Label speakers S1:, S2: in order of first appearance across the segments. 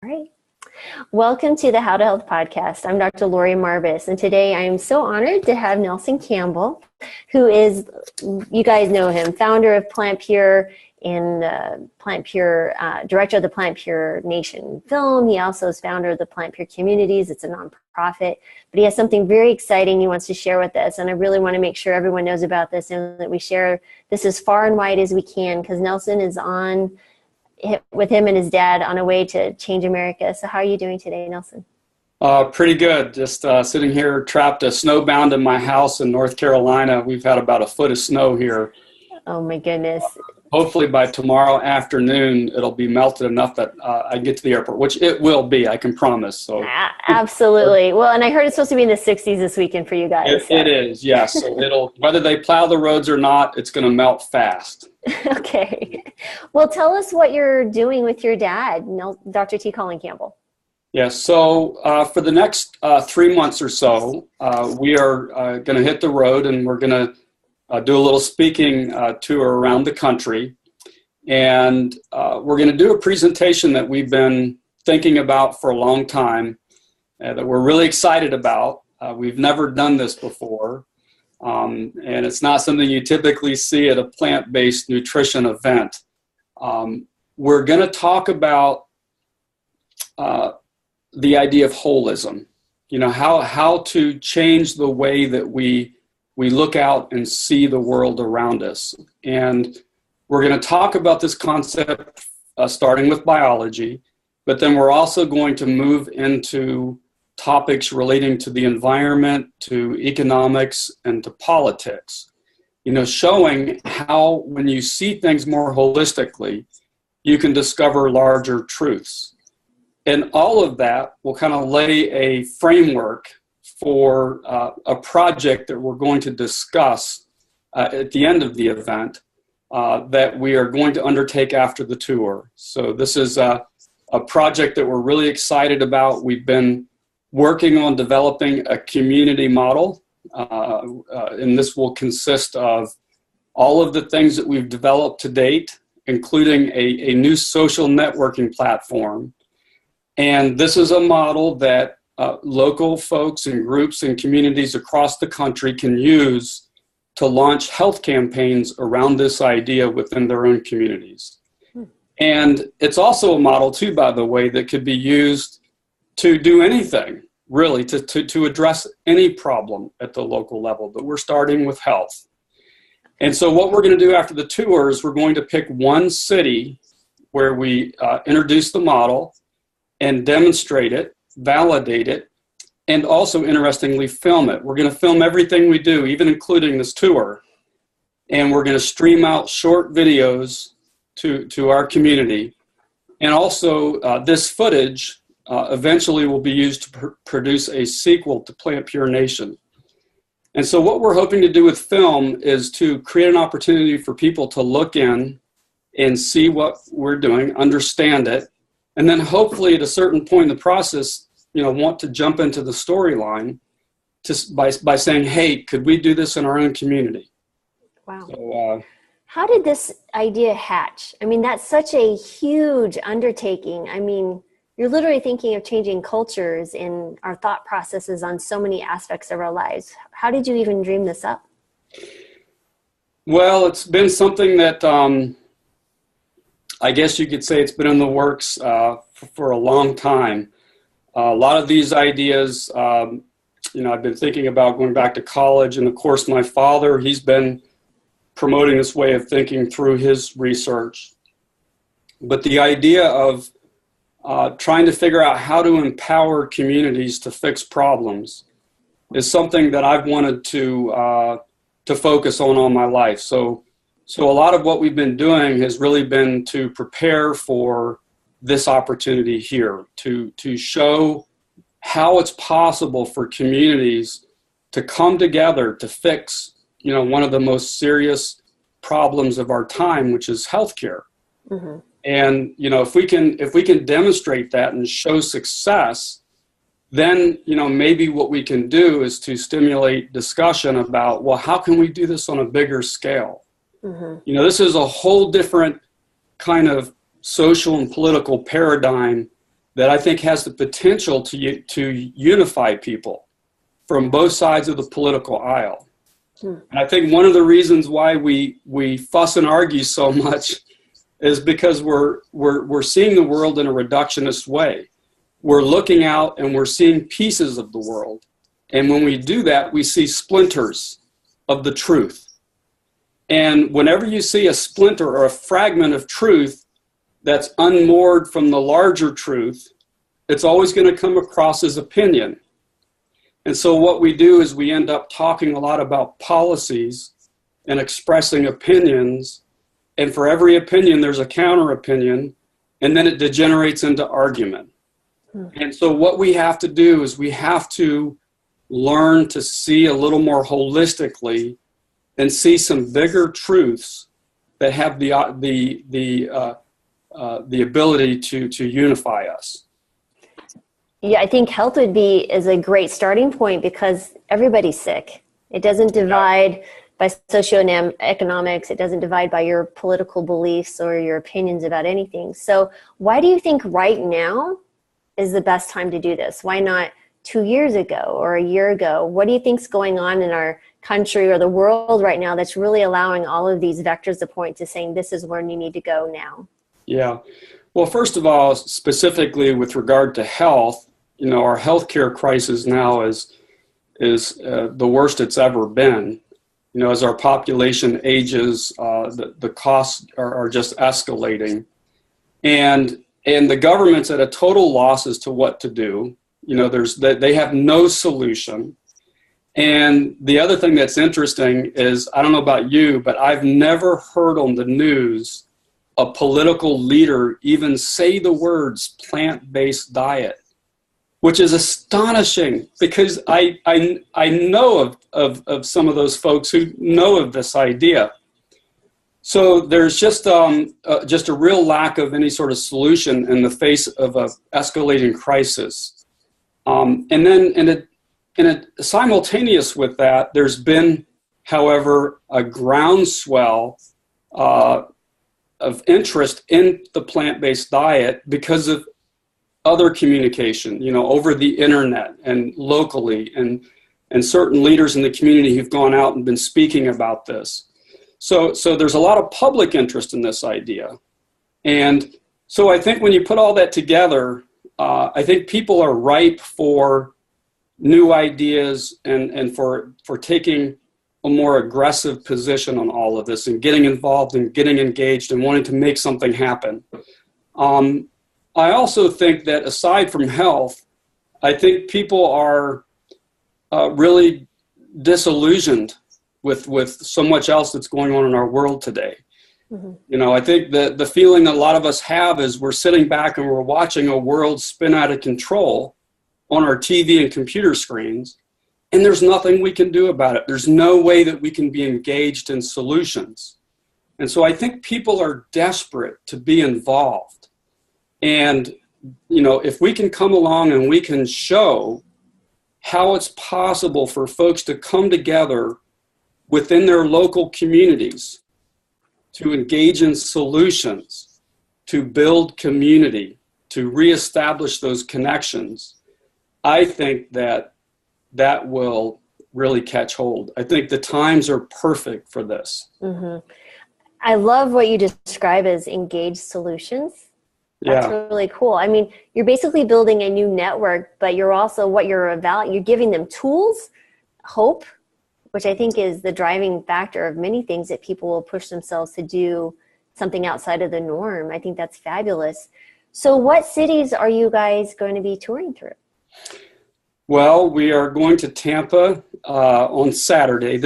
S1: All right. Welcome to the How to Health podcast. I'm Dr. Lori Marvis, and today I am so honored to have Nelson Campbell, who is, you guys know him, founder of Plant Pure and director of the Plant Pure Nation film. He also is founder of the Plant Pure Communities. It's a nonprofit, but he has something very exciting he wants to share with us, and I really want to make sure everyone knows about this and that we share this as far and wide as we can, because Nelson is on with him and his dad on a way to change America. So how are you doing today, Nelson?
S2: Pretty good. Just sitting here trapped snowbound in my house in North Carolina. We've had about a foot of snow here.
S1: Oh my goodness.
S2: Hopefully by tomorrow afternoon, it'll be melted enough that I get to the airport, which it will be, I can promise. So
S1: absolutely. Well, and I heard it's supposed to be in the 60s this weekend for you guys.
S2: It is, yes. So whether they plow the roads or not, it's going to melt fast.
S1: Okay. Well, tell us what you're doing with your dad, Dr. T. Colin Campbell.
S2: Yes. So for the next 3 months or so, we are going to hit the road, and we're going to do a little speaking tour around the country. And we're going to do a presentation that we've been thinking about for a long time, that we're really excited about. We've never done this before. And it's not something you typically see at a plant-based nutrition event. We're going to talk about the idea of holism, how to change the way that we look out and see the world around us. And we're going to talk about this concept starting with biology, but then we're also going to move into topics relating to the environment, to economics, and to politics, showing how when you see things more holistically, you can discover larger truths. And all of that will kind of lay a framework for a project that we're going to discuss at the end of the event that we are going to undertake after the tour. So this is a project that we're really excited about. We've been working on developing a community model, and this will consist of all of the things that we've developed to date, including a new social networking platform. And this is a model that local folks and groups and communities across the country can use to launch health campaigns around this idea within their own communities. And it's also a model, too, by the way, that could be used to do anything, really, to address any problem at the local level. But we're starting with health. And so what we're going to do after the tour is we're going to pick one city where we introduce the model and demonstrate it, validate it, and also, interestingly, film it. We're going to film everything we do, even including this tour. And we're going to stream out short videos to our community. And also, this footage eventually will be used to produce a sequel to Plant Pure Nation. And so what we're hoping to do with film is to create an opportunity for people to look in and see what we're doing, understand it, and then hopefully at a certain point in the process, want to jump into the storyline by saying, hey, could we do this in our own community?
S1: Wow.
S2: So,
S1: how did this idea hatch? I mean, that's such a huge undertaking. I mean, you're literally thinking of changing cultures in our thought processes on so many aspects of our lives. How did you even dream this up?
S2: Well, it's been something that I guess you could say it's been in the works for a long time. A lot of these ideas, I've been thinking about going back to college. And of course, my father, he's been promoting this way of thinking through his research. But the idea of trying to figure out how to empower communities to fix problems is something that I've wanted to focus on all my life. So a lot of what we've been doing has really been to prepare for this opportunity here, to show how it's possible for communities to come together to fix, one of the most serious problems of our time, which is healthcare. Mm-hmm. And, if we can demonstrate that and show success, then, maybe what we can do is to stimulate discussion about, well, how can we do this on a bigger scale? Mm-hmm. This is a whole different kind of social and political paradigm that I think has the potential to unify people from both sides of the political aisle. And I think one of the reasons why we fuss and argue so much is because we're seeing the world in a reductionist way. We're looking out and we're seeing pieces of the world. And when we do that, we see splinters of the truth. And whenever you see a splinter or a fragment of truth that's unmoored from the larger truth, it's always going to come across as opinion. And so what we do is we end up talking a lot about policies and expressing opinions. And for every opinion, there's a counter opinion. And then it degenerates into argument. And so what we have to do is we have to learn to see a little more holistically and see some bigger truths that have the ability to unify us.
S1: Yeah, I think health is a great starting point because everybody's sick. It doesn't divide by socioeconomics. It doesn't divide by your political beliefs or your opinions about anything. So why do you think right now is the best time to do this? Why not 2 years ago or a year ago? What do you think's going on in our country or the world right now that's really allowing all of these vectors to point to saying this is where you need to go now?
S2: Yeah. Well, first of all, specifically with regard to health, our healthcare crisis now is the worst it's ever been. As our population ages, the costs are just escalating. And the government's at a total loss as to what to do. They have no solution. And the other thing that's interesting is, I don't know about you, but I've never heard on the news a political leader even say the words plant-based diet, which is astonishing because I know of some of those folks who know of this idea. So there's just a real lack of any sort of solution in the face of an escalating crisis. And then simultaneous with that, there's been, however, a groundswell of interest in the plant-based diet because of other communication, over the internet and locally, and certain leaders in the community who've gone out and been speaking about this. So there's a lot of public interest in this idea. And so I think when you put all that together, I think people are ripe for new ideas and for taking a more aggressive position on all of this and getting involved and getting engaged and wanting to make something happen. I also think that aside from health, I think people are really disillusioned with so much else that's going on in our world today. Mm-hmm. I think the feeling that a lot of us have is we're sitting back and we're watching a world spin out of control on our TV and computer screens, and there's nothing we can do about it. There's no way that we can be engaged in solutions. And so I think people are desperate to be involved. And, if we can come along and we can show how it's possible for folks to come together within their local communities to engage in solutions, to build community, to reestablish those connections, I think that will really catch hold. I think the times are perfect for this. Mm-hmm.
S1: I love what you describe as engaged solutions. That's really cool. I mean, you're basically building a new network, but you're also you're giving them tools, hope, which I think is the driving factor of many things that people will push themselves to do something outside of the norm. I think that's fabulous. So what cities are you guys going to be touring through?
S2: Well, we are going to Tampa on this Saturday.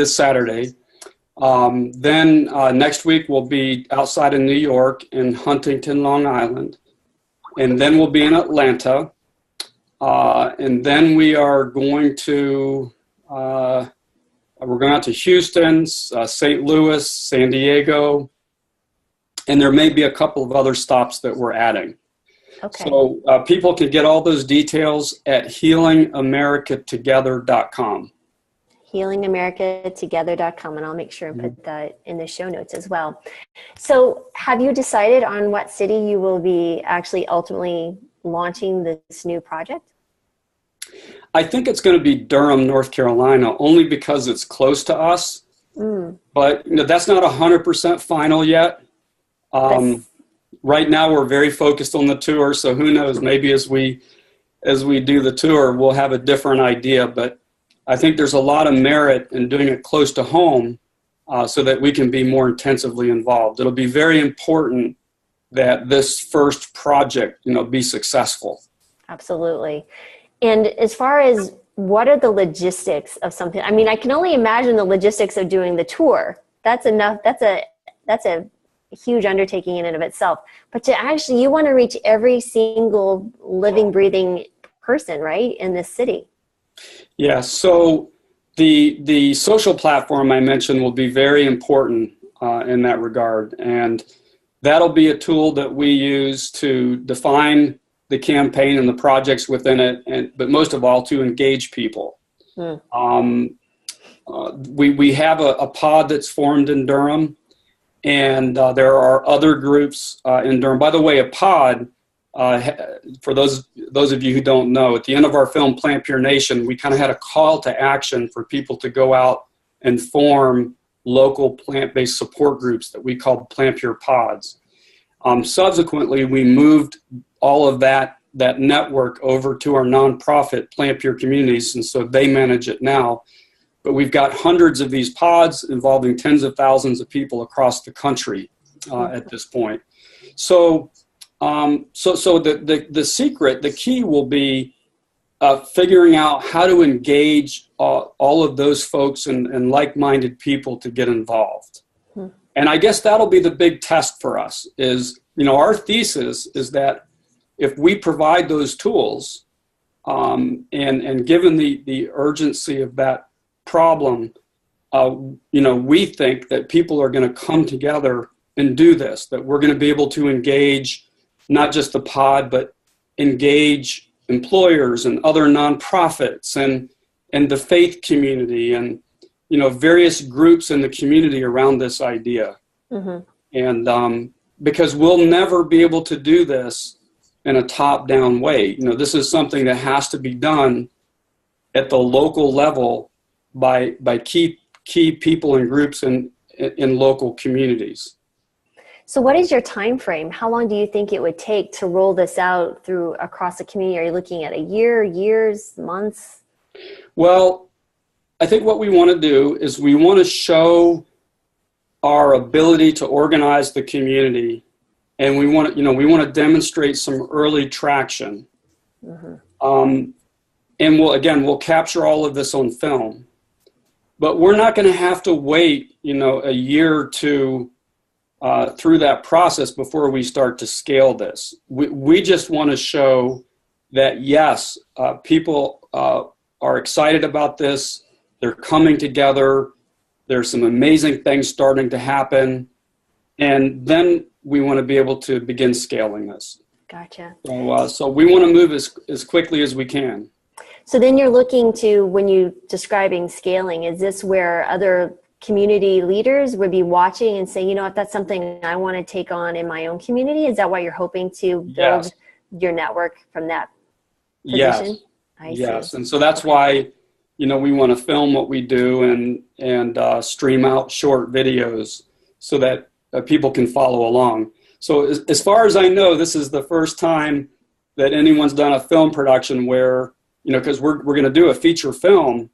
S2: Then next week we'll be outside of New York in Huntington, Long Island. And then we'll be in Atlanta. And then we are going to, we're going out to Houston, St. Louis, San Diego. And there may be a couple of other stops that we're adding. Okay. So people can get all those details at healingamericatogether.com.
S1: healingamericatogether.com, and I'll make sure and put that in the show notes as well. So have you decided on what city you will be actually ultimately launching this new project?
S2: I think it's going to be Durham, North Carolina, only because it's close to us. But that's not 100% final yet. Right now, we're very focused on the tour, so who knows? Maybe as we do the tour, we'll have a different idea. But I think there's a lot of merit in doing it close to home, so that we can be more intensively involved. It'll be very important that this first project, be successful.
S1: Absolutely. And as far as what are the logistics of something? I mean, I can only imagine the logistics of doing the tour. That's enough. That's a huge undertaking in and of itself. But to actually, you want to reach every single living, breathing person, right, in this city.
S2: Yeah. So the social platform I mentioned will be very important in that regard, and that'll be a tool that we use to define the campaign and the projects within it, but most of all to engage people. We have a pod that's formed in Durham, and there are other groups in Durham. By the way, a pod, for those of you who don't know, at the end of our film Plant Pure Nation, we kind of had a call to action for people to go out and form local plant-based support groups that we called Plant Pure Pods. Subsequently, we moved all of that network over to our nonprofit Plant Pure Communities, and so they manage it now. But we've got hundreds of these pods involving tens of thousands of people across the country at this point. So the secret, the key will be figuring out how to engage all of those folks and like-minded people to get involved. And I guess that'll be the big test for us is, our thesis is that if we provide those tools, and given the urgency of that problem, we think that people are going to come together and do this, that we're going to be able to engage not just the pod, but engage employers and other nonprofits and the faith community and, various groups in the community around this idea. And because we'll never be able to do this in a top-down way. This is something that has to be done at the local level by key people and groups in local communities.
S1: So what is your time frame? How long do you think it would take to roll this out across the community? Are you looking at a year, years, months?
S2: Well, I think what we want to do is we want to show our ability to organize the community, and we want to demonstrate some early traction. And we'll capture all of this on film. But we're not going to have to wait, a year or two through that process before we start to scale this. We just want to show that, yes, people are excited about this. They're coming together. There's some amazing things starting to happen. And then we want to be able to begin scaling this.
S1: Gotcha.
S2: So we want to move as quickly as we can.
S1: So then you're looking to, when you describing scaling, is this where other community leaders would be watching and say, if that's something I want to take on in my own community? Is that why you're hoping to build your network from that position?
S2: Yes. And so that's why, we want to film what we do and stream out short videos so that people can follow along. So as far as I know, this is the first time that anyone's done a film production where, because we're going to do a feature film,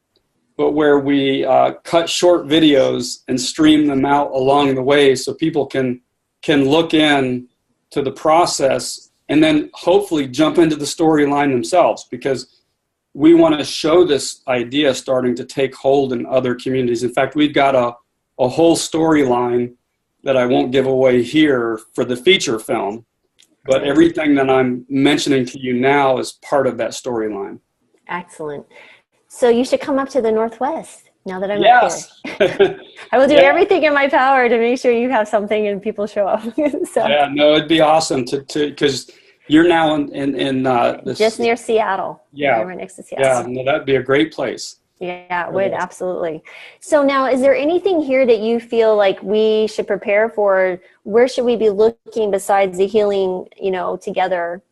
S2: but where we cut short videos and stream them out along the way so people can look in to the process and then hopefully jump into the storyline themselves, because we want to show this idea starting to take hold in other communities. In fact, we've got a whole storyline that I won't give away here for the feature film, but everything that I'm mentioning to you now is part of that storyline.
S1: Excellent. So you should come up to the Northwest now that I'm
S2: up
S1: here. I will do everything in my power to make sure you have something and people show up.
S2: Yeah, no, it'd be awesome to because you're now in
S1: just near Seattle.
S2: Yeah,
S1: right next to Seattle.
S2: Yeah, no, that'd be a great place.
S1: Yeah, it would, absolutely. So now, is there anything here that you feel like we should prepare for? Where should we be looking besides the Healing, Together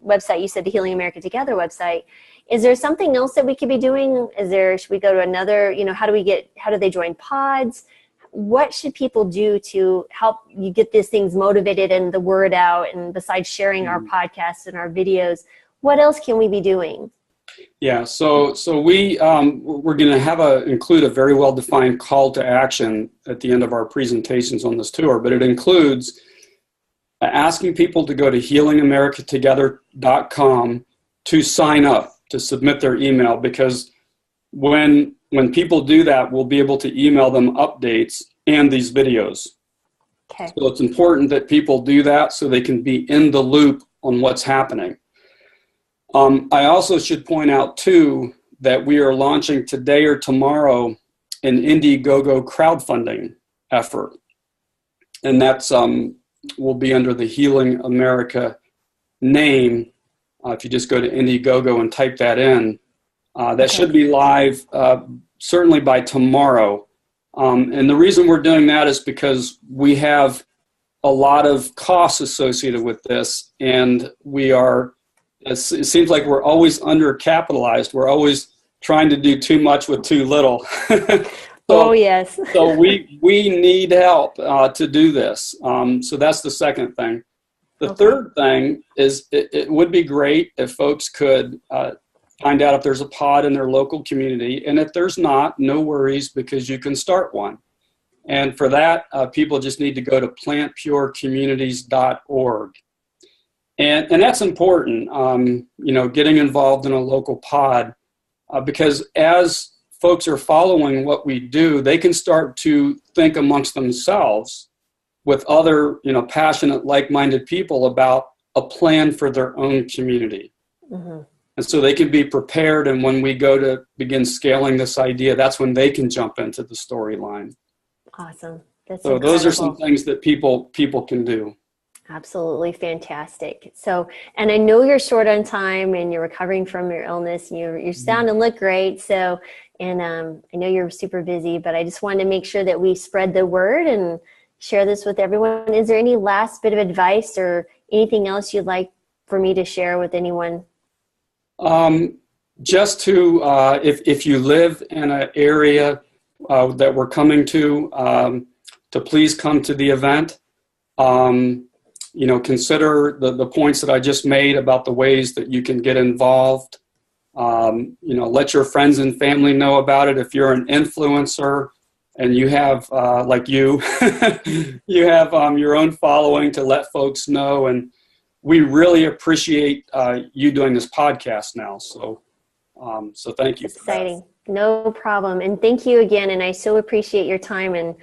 S1: website, you said the Healing America Together website. Is there something else that we could be doing? Should we go to another, how do they join pods? What should people do to help you get these things motivated and the word out? And besides sharing our podcasts and our videos, what else can we be doing?
S2: Yeah, so we're going to include a very well-defined call to action at the end of our presentations on this tour, but it includes asking people to go to healingamericatogether.com to sign up, to submit their email, because when people do that, we'll be able to email them updates and these videos.
S1: Okay.
S2: So it's important that people do that so they can be in the loop on what's happening. I also should point out, too, that we are launching today or tomorrow an Indiegogo crowdfunding effort. And that's will be under the Healing America name. If you just go to Indiegogo and type that in, that should be live certainly by tomorrow. And the reason we're doing that is because we have a lot of costs associated with this, and it seems like we're always undercapitalized. We're always trying to do too much with too little.
S1: Yes.
S2: So we need help to do this. So that's the second thing. The third thing is it would be great if folks could find out if there's a pod in their local community. And if there's not, no worries, because you can start one. And for that, people just need to go to plantpurecommunities.org. And that's important, getting involved in a local pod, because as folks are following what we do, they can start to think amongst themselves with other, passionate, like-minded people about a plan for their own community. Mm-hmm. And so they can be prepared, and when we go to begin scaling this idea, that's when they can jump into the storyline.
S1: Awesome. That's
S2: so
S1: incredible.
S2: Those are some things that people can do.
S1: Absolutely fantastic. So, and I know you're short on time and you're recovering from your illness. You sound and look great. So, and I know you're super busy, but I just wanted to make sure that we spread the word and share this with everyone. Is there any last bit of advice or anything else you'd like for me to share with anyone?
S2: Just to, if you live in an area that we're coming to please come to the event. Consider the points that I just made about the ways that you can get involved. Let your friends and family know about it. If you're an influencer and you have, like you have your own following, to let folks know. And we really appreciate you doing this podcast now. So thank you.
S1: It's exciting. No problem. And thank you again. And I so appreciate your time. And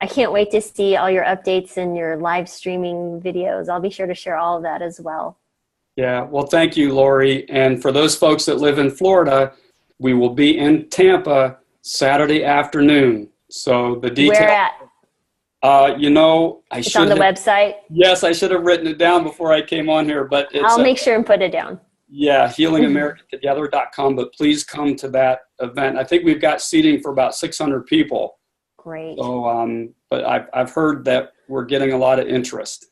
S1: I can't wait to see all your updates and your live streaming videos. I'll be sure to share all of that as well.
S2: Yeah, well, thank you, Lori. And for those folks that live in Florida, we will be in Tampa Saturday afternoon. So the details.
S1: Where at?
S2: It's
S1: on the website.
S2: Yes, I should have written it down before I came on here, but
S1: I'll make sure and put it down.
S2: Yeah, healingamericatogether.com, but please come to that event. I think we've got seating for about 600 people.
S1: Great.
S2: So, but I've heard that we're getting a lot of interest.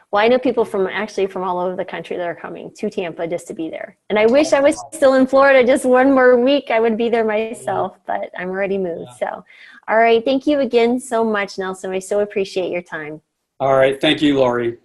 S1: Well, I know people from all over the country that are coming to Tampa just to be there. And I wish I was still in Florida just one more week. I would be there myself, but I'm already moved. Yeah. So, all right. Thank you again so much, Nelson. I so appreciate your time.
S2: All right. Thank you, Lori.